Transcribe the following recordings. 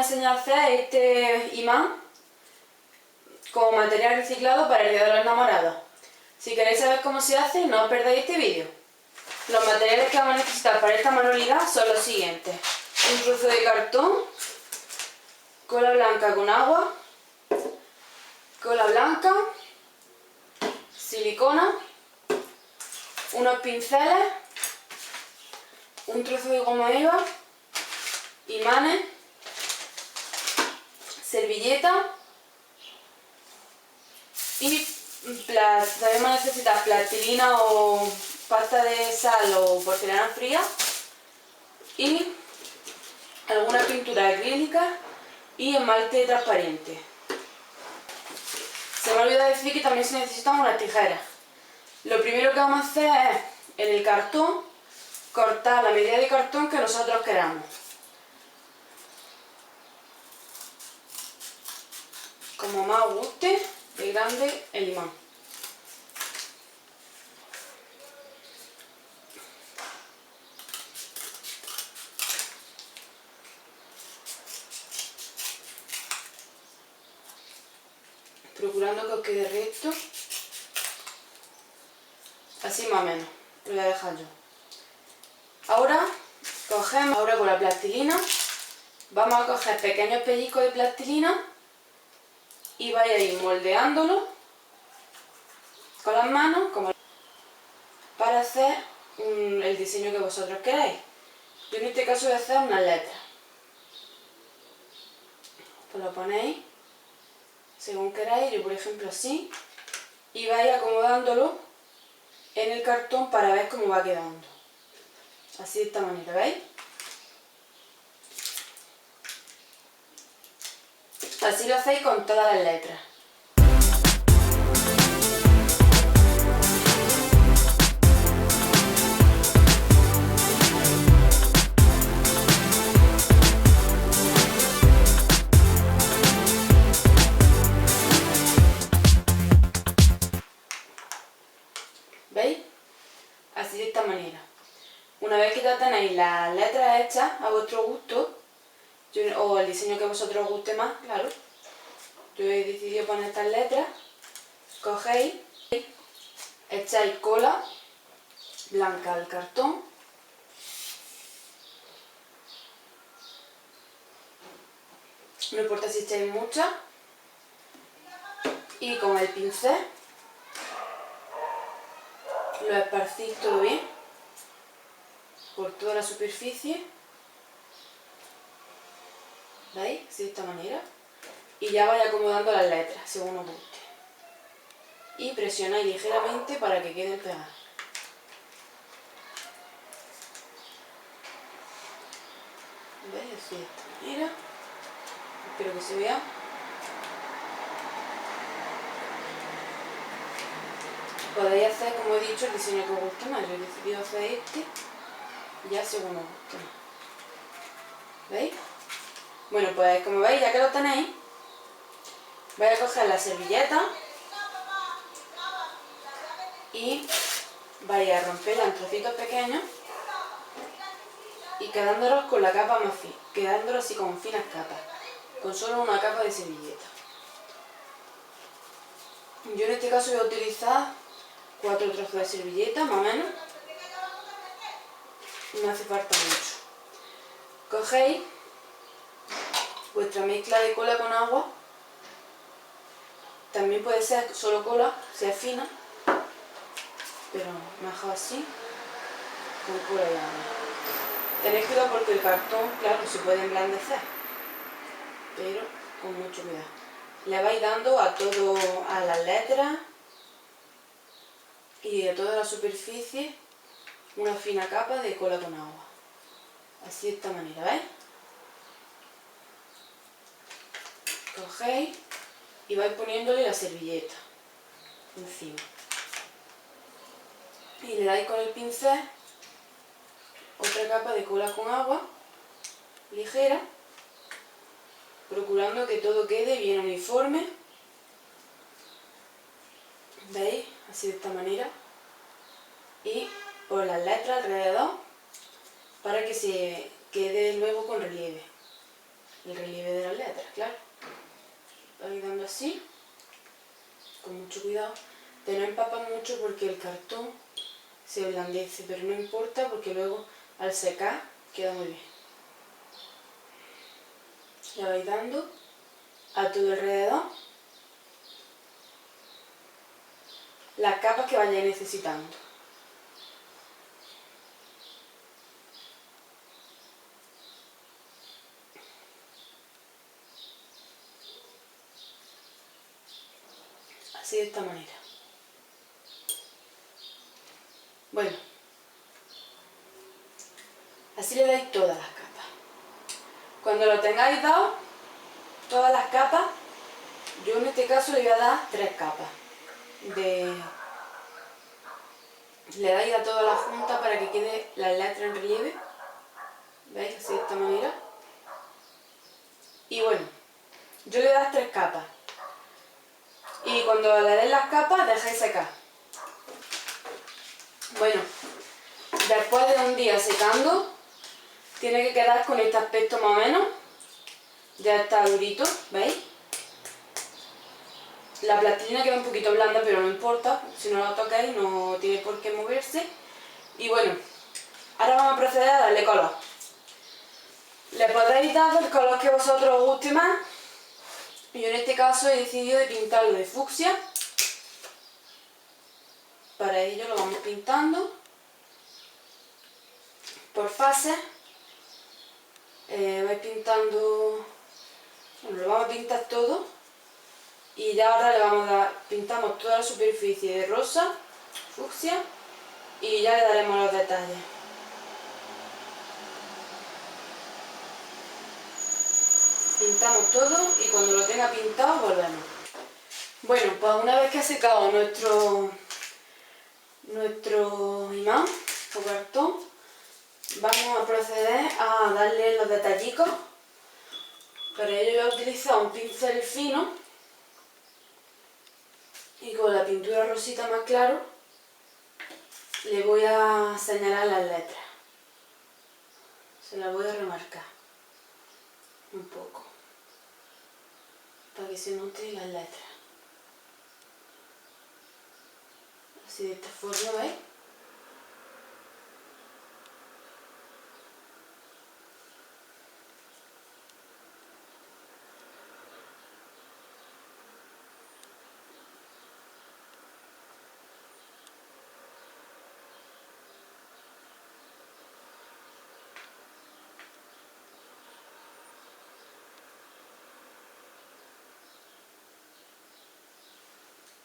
enseñar a hacer este imán como material reciclado para el Día de los Enamorados. Si queréis saber cómo se hace, no os perdáis este vídeo. Los materiales que vamos a necesitar para esta manualidad son los siguientes: un trozo de cartón, cola blanca con agua, cola blanca, silicona, unos pinceles, un trozo de goma eva, imanes, servilleta y también vamos a necesitar plastilina o pasta de sal o porcelana fría y alguna pintura acrílica y esmalte transparente. Se me ha olvidado decir que también se necesitan unas tijeras. Lo primero que vamos a hacer es, en el cartón, cortar la medida de cartón que nosotros queramos. Como más os guste de grande el imán. Procurando que os quede recto. Así más o menos, lo voy a dejar yo. Ahora con la plastilina, vamos a coger pequeños pellizcos de plastilina y vais a ir moldeándolo con las manos para hacer el diseño que vosotros queráis. Yo en este caso voy a hacer unas letras. Pues lo ponéis según queráis, yo por ejemplo así, y vais acomodándolo en el cartón para ver cómo va quedando. Así de esta manera, ¿veis? Así lo hacéis con todas las letras. ¿Veis? Así de esta manera. Una vez que ya tenéis las letras hechas a vuestro gusto, o el diseño que a vosotros os guste más, claro, yo he decidido poner estas letras, cogéis, echáis cola blanca al cartón, no importa si echáis mucha, y con el pincel lo esparcís todo bien por toda la superficie, ¿veis? Así de esta manera, y ya vais acomodando las letras según os guste y presionáis ligeramente para que queden pegadas. ¿Veis? Así de esta manera, espero que se vea. Podéis hacer, como he dicho, el diseño que os guste más. Yo he decidido hacer este, ya según os guste más. ¿Veis? Bueno, pues como veis, ya que lo tenéis, vais a coger la servilleta y vais a romperla en trocitos pequeños y quedándolos con la capa más fina, quedándolos así con finas capas, con solo una capa de servilleta. Yo en este caso voy a utilizar 4 trozos de servilleta, más o menos. No hace falta mucho. Cogéis vuestra mezcla de cola con agua. También puede ser solo cola, si es fina, pero mejor así, con cola y agua. Tenéis cuidado porque el cartón, claro, se puede emblandecer, pero con mucho cuidado. Le vais dando a las letras y a toda la superficie una fina capa de cola con agua. Así de esta manera, ¿veis? Cogéis y vais poniéndole la servilleta encima. Y le dais con el pincel otra capa de cola con agua, ligera, procurando que todo quede bien uniforme. ¿Veis? Así de esta manera. Y por las letras alrededor para que se quede luego con relieve. el relieve de las letras, claro. Vais dando así, con mucho cuidado, de no empapar mucho porque el cartón se blandece, pero no importa porque luego al secar queda muy bien. Le vais dando a todo alrededor las capas que vayáis necesitando. Así, de esta manera. Bueno, así le dais todas las capas. Cuando lo tengáis dado, todas las capas, yo en este caso le voy a dar 3 capas. Le dais a toda la junta para que quede las letras en relieve. ¿Veis? Así, de esta manera. Y bueno, yo le doy 3 capas. Y cuando le den las capas, dejáis secar. Bueno, después de un día secando, tiene que quedar con este aspecto más o menos. Ya está durito, ¿veis? La plastilina queda un poquito blanda, pero no importa. Si no la tocáis, no tiene por qué moverse. Y bueno, ahora vamos a proceder a darle color. Le podréis dar el color que vosotros os guste más. Yo en este caso he decidido de pintarlo de fucsia. Para ello lo vamos pintando por fases. Vais pintando, bueno, lo vamos a pintar todo y ya ahora le vamos a dar, pintamos toda la superficie de rosa, fucsia, y ya le daremos los detalles. Pintamos todo y cuando lo tenga pintado volvemos. Bueno, pues una vez que ha secado nuestro imán o cartón, vamos a proceder a darle los detallicos. Para ello voy a utilizar un pincel fino y con la pintura rosita más claro le voy a señalar las letras. Se las voy a remarcar un poco para que se noten las letras. Así, de esta forma, ¿veis?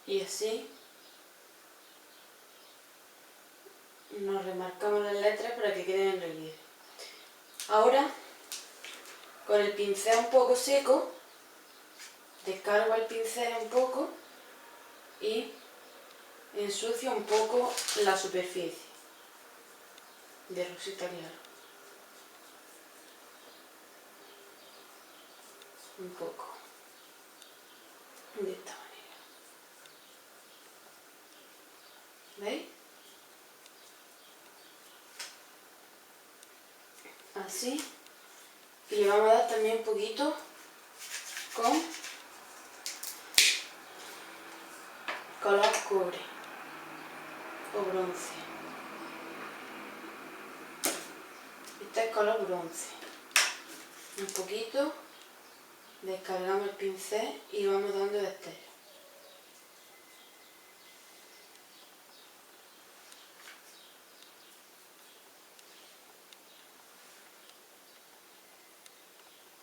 Y así nos remarcamos las letras para que queden en relieve. Ahora, con el pincel un poco seco, descargo el pincel un poco y ensucio un poco la superficie de rosita clara. Un poco. De esta manera. ¿Veis? Así. Y le vamos a dar también un poquito con color cobre o bronce. Este es color bronce. Un poquito, descargamos el pincel y vamos dando destellos.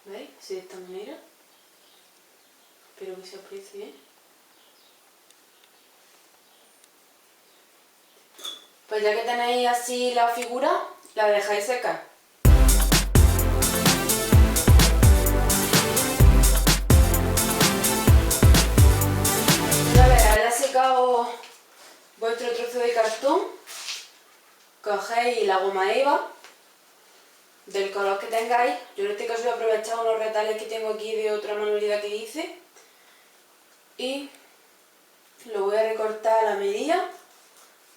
¿Veis? Así, de esta manera. Espero que se aprecie bien. Pues ya que tenéis así la figura, la dejáis secar. Una vez haya secado vuestro trozo de cartón, cogéis la goma eva del color que tengáis. Yo en este caso he aprovechado unos retales que tengo aquí de otra manualidad que hice y lo voy a recortar a la medida,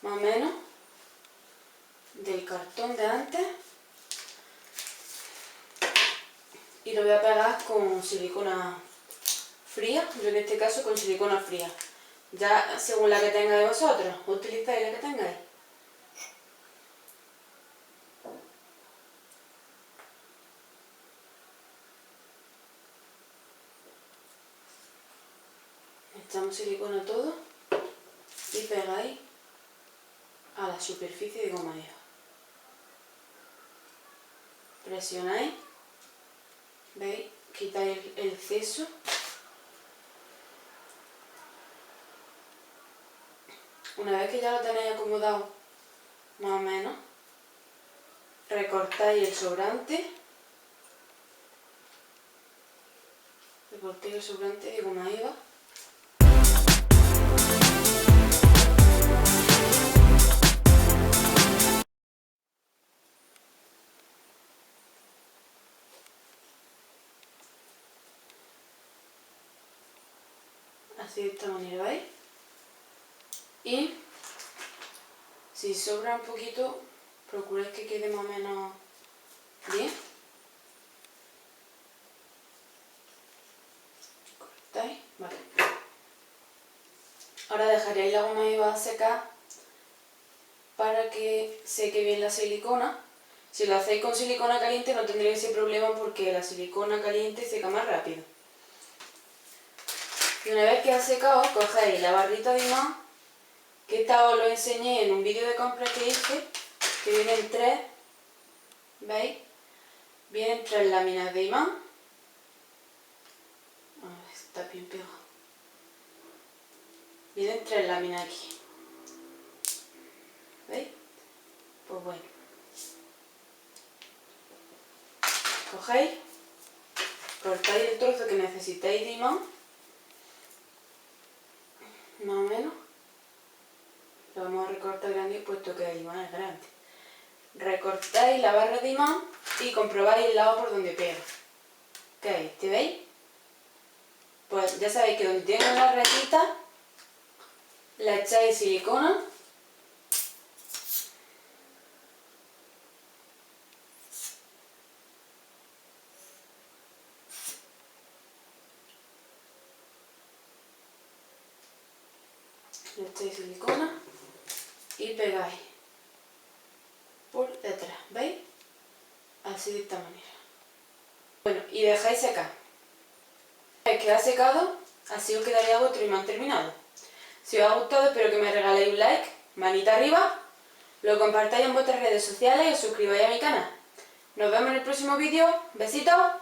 más o menos, del cartón de antes, y lo voy a pegar con silicona fría, yo en este caso con silicona fría. Ya según la que tengáis vosotros, utilizáis la que tengáis. Echamos silicona todo y pegáis a la superficie de goma eva. Presionáis, ¿veis? Quitáis el exceso. Una vez que ya lo tenéis acomodado, más o menos, recortáis el sobrante. Recortéis el sobrante de goma eva. Así de esta manera, ¿veis? Y si sobra un poquito, procuráis que quede más o menos bien. Cortáis, vale. Ahora dejaréis la goma eva secar para que seque bien la silicona. Si lo hacéis con silicona caliente no tendréis ese problema porque la silicona caliente seca más rápido. Y una vez que ha secado, cogéis la barrita de imán, que esta os lo enseñé en un vídeo de compra que hice, que vienen 3, ¿veis? Vienen 3 láminas de imán. A ver, está bien pegado. Vienen 3 láminas aquí. ¿Veis? Pues bueno. Cogéis, cortáis el trozo que necesitáis de imán, más o menos. Lo vamos a recortar grande puesto que el imán es grande. Recortáis la barra de imán y comprobáis el lado por donde pega. ¿Qué es este? ¿Veis? Pues ya sabéis que donde tiene una ratita le echáis silicona. Le echáis silicona y pegáis por detrás, ¿veis? Así de esta manera. Bueno, y dejáis secar. Una vez que ha secado, así os quedaría vuestro imán terminado. Si os ha gustado, espero que me regaléis un like, manita arriba, lo compartáis en vuestras redes sociales y os suscribáis a mi canal. Nos vemos en el próximo vídeo. Besitos.